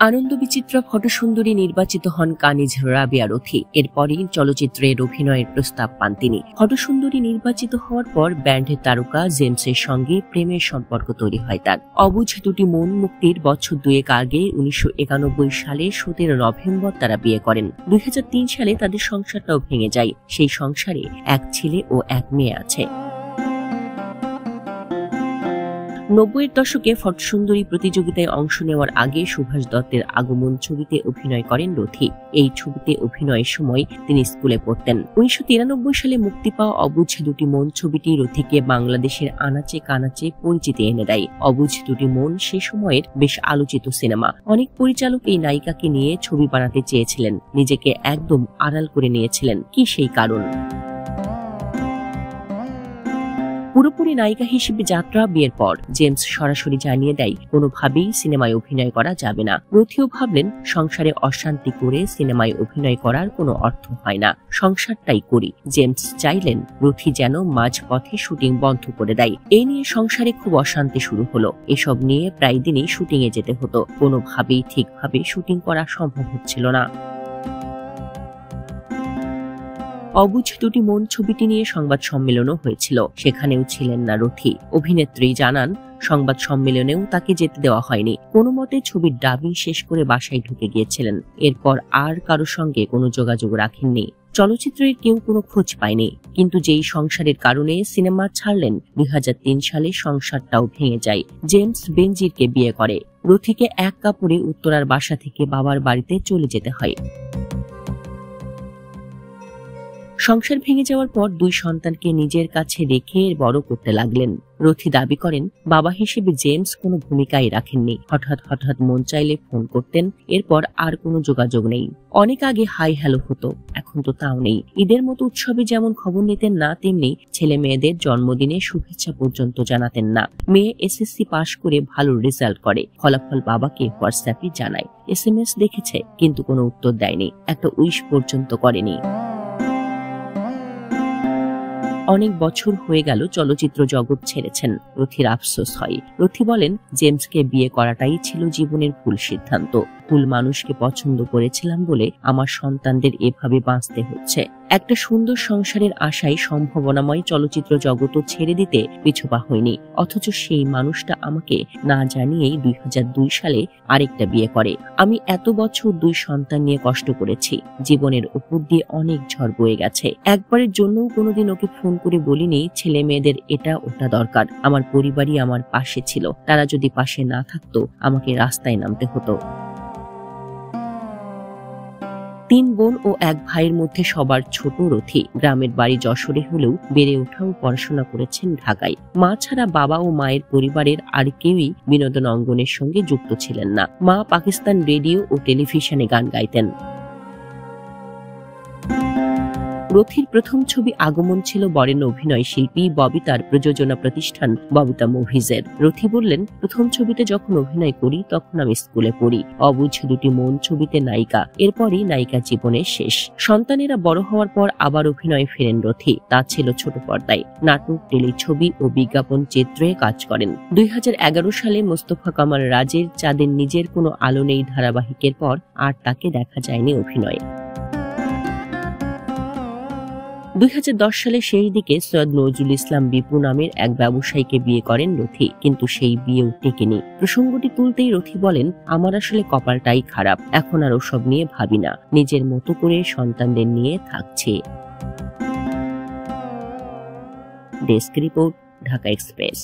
আনন্দবিচিত্রা ফটোসুন্দরী নির্বাচিত হন কানিজ রাবেয়া রথী। এরপরই চলচ্চিত্রের অভিনয়ের প্রস্তাব পান তিনি। ফটোসুন্দরী নির্বাচিত হওয়ার পর ব্যান্ডের তারকা জেমসের সঙ্গে প্রেমের সম্পর্ক তৈরি হয় তার। অবুঝ দুটি মন মুক্তির বছর দুয়েক আগে 1991 সালে 17 নভেম্বর তারা বিয়ে করেন। 2003 সালে তাদের সংসারটাও ভেঙে যায়। সেই সংসারে এক ছেলে ও এক মেয়ে আছে। 90-এর দশকে ফটোসুন্দরী প্রতিযোগিতায় অংশ নেওয়ার আগে সুভাষ দত্তের আগমন ছবিতে অভিনয় করেন রথী। এই ছবিতে অভিনয়ের সময় তিনি স্কুলে পড়তেন। 1993 সালে মুক্তি পাওয়া অবুঝ দুটি মন ছবিটি রথীকে বাংলাদেশের আনাচে কানাচে পরিচিতি এনে দেয়। অবুঝ দুটি মন সে সময়ের বেশ আলোচিত সিনেমা। অনেক পরিচালক এই নায়িকাকে নিয়ে ছবি বানাতে চেয়েছিলেন, নিজেকে একদম আড়াল করে নিয়েছিলেন। কি সেই কারণ? পুরোপুরি নায়িকা হিসেবে যাত্রা বিয়ের পর জেমস সরাসরি জানিয়ে দেয় কোনোভাবেই সিনেমায় অভিনয় করা যাবে না। রথীও ভাবলেন সংসারে অশান্তি করে সিনেমায় অভিনয় করার কোনো অর্থ হয় না, সংসারটাই করি। জেমস চাইলেন রথী যেন মাঝপথে শুটিং বন্ধ করে দেয়। এই নিয়ে সংসারে খুব অশান্তি শুরু হলো। এসব নিয়ে প্রায় দিনই শুটিং এ যেতে হতো। কোনোভাবেই ঠিকভাবে শুটিং করা সম্ভব হচ্ছিল না। অবুঝ দুটি মন ছবিটি নিয়ে সংবাদ সম্মেলনও হয়েছিল, সেখানেও ছিলেন না রথী। অভিনেত্রী জানান সংবাদ সম্মেলনেও তাকে যেতে দেওয়া হয়নি। কোনো মতে ছবির ডাবিং শেষ করে বাসায় ঢুকে গিয়েছিলেন। এরপর আর কারো সঙ্গে কোনো যোগাযোগ রাখেননি। চলচ্চিত্রের কেউ কোনো খোঁজ পায়নি। কিন্তু যেই সংসারের কারণে সিনেমা ছাড়লেন, 2003 সালে সংসারটাও ভেঙে যায়। জেমস বেনজিরকে বিয়ে করে। রথীকে এক কাপড়ে উত্তরার বাসা থেকে বাবার বাড়িতে চলে যেতে হয়। সংসার ভেঙে যাওয়ার পর দুই সন্তানকে নিজের কাছে রেখে বড় করতে লাগলেন। রথী দাবি করেন বাবা হিসেবে জেমস কোনো ভূমিকাই রাখেননি। হঠাৎ মন চাইলে ফোন করতেন, এরপর আর কোনো যোগাযোগ নেই। অনেক আগে হাই হ্যালো হতো, এখন তো তাও নেই। ঈদের মতো উৎসবে যেমন খবর নিতেন না, তেমনি ছেলে মেয়েদের জন্মদিনে শুভেচ্ছা পর্যন্ত জানাতেন না। মেয়ে এসএসসি পাশ করে ভালো রেজাল্ট করে, ফলাফল বাবাকে হোয়াটসঅ্যাপে জানায়। SMS দেখেছে কিন্তু কোনো উত্তর দেয়নি, একটা উইশ পর্যন্ত করেনি। অনেক বছর হয়ে গেল চলচ্চিত্র জগৎ ছেড়েছেন। রথীর আফসোস হয়। রথী বলেন জেমসকে বিয়ে করাটাই ছিল জীবনের ভুল সিদ্ধান্ত। ভুল মানুষকে পছন্দ করেছিলাম বলে আমার সন্তানদের এভাবে বাঁচতে হচ্ছে। একটা সুন্দর সংসারের আশায় সম্ভাবনাময় চলচ্চিত্র জগৎও ছেড়ে দিতে পিছুপা হয়নি। অথচ সেই মানুষটা আমাকে না জানিয়েই 2002 সালে আরেকটা বিয়ে করে। আমি এত বছর দুই সন্তান নিয়ে কষ্ট করেছি। জীবনের উপর দিয়ে অনেক ঝড় বয়ে গেছে। একবারের জন্যও কোনোদিন ওকে ফোন করে বলিনি ছেলে মেয়েদের এটা ওটা দরকার। আমার পরিবারই আমার পাশে ছিল। তারা যদি পাশে না থাকতো আমাকে রাস্তায় নামতে হতো। 3 বোন ও 1 ভাইয়ের মধ্যে সবার ছোট রথী। গ্রামের বাড়ি যশোরে হলেও বেড়ে ওঠা ও পড়াশোনা করেছেন ঢাকায়। মা ছাড়া বাবা ও মায়ের পরিবারের আর কেউই বিনোদন অঙ্গনের সঙ্গে যুক্ত ছিলেন না। মা পাকিস্তান রেডিও ও টেলিভিশনে গান গাইতেন। রথীর প্রথম ছবি আগমন ছিল বরেণ্য অভিনয় শিল্পী ববিতার প্রযোজনা প্রতিষ্ঠান ববিতা মুভিজের। রথী বললেন প্রথম ছবিতে যখন অভিনয় করি তখন আমি স্কুলে পড়ি। অবুঝ দুটি মন ছবিতে নায়িকা, এরপরই নায়িকা জীবনের শেষ। সন্তানেরা বড় হওয়ার পর আবার অভিনয়ে ফেরেন রথী। তা ছিল ছোট পর্দায়। নাটক, টেলিছবি ও বিজ্ঞাপন চিত্রে কাজ করেন। 2011 সালে মোস্তফা কামাল রাজের চাঁদের নিজের কোনো আলো নেই ধারাবাহিকের পর আর তাকে দেখা যায়নি অভিনয়ে। 2010 সালের শেষ দিকে সৈয়দ নজরুল ইসলাম বিপু নামের এক ব্যবসায়ীকে বিয়ে করেন রথী, কিন্তু সেই বিয়েও টেকেনি। প্রসঙ্গটি তুলতেই রথী বলেন আমার আসলে কপালটাই খারাপ, এখন আর ওসব নিয়ে ভাবি না, নিজের মতো করে সন্তানদের নিয়ে থাকছি। Desk report, Dhaka express.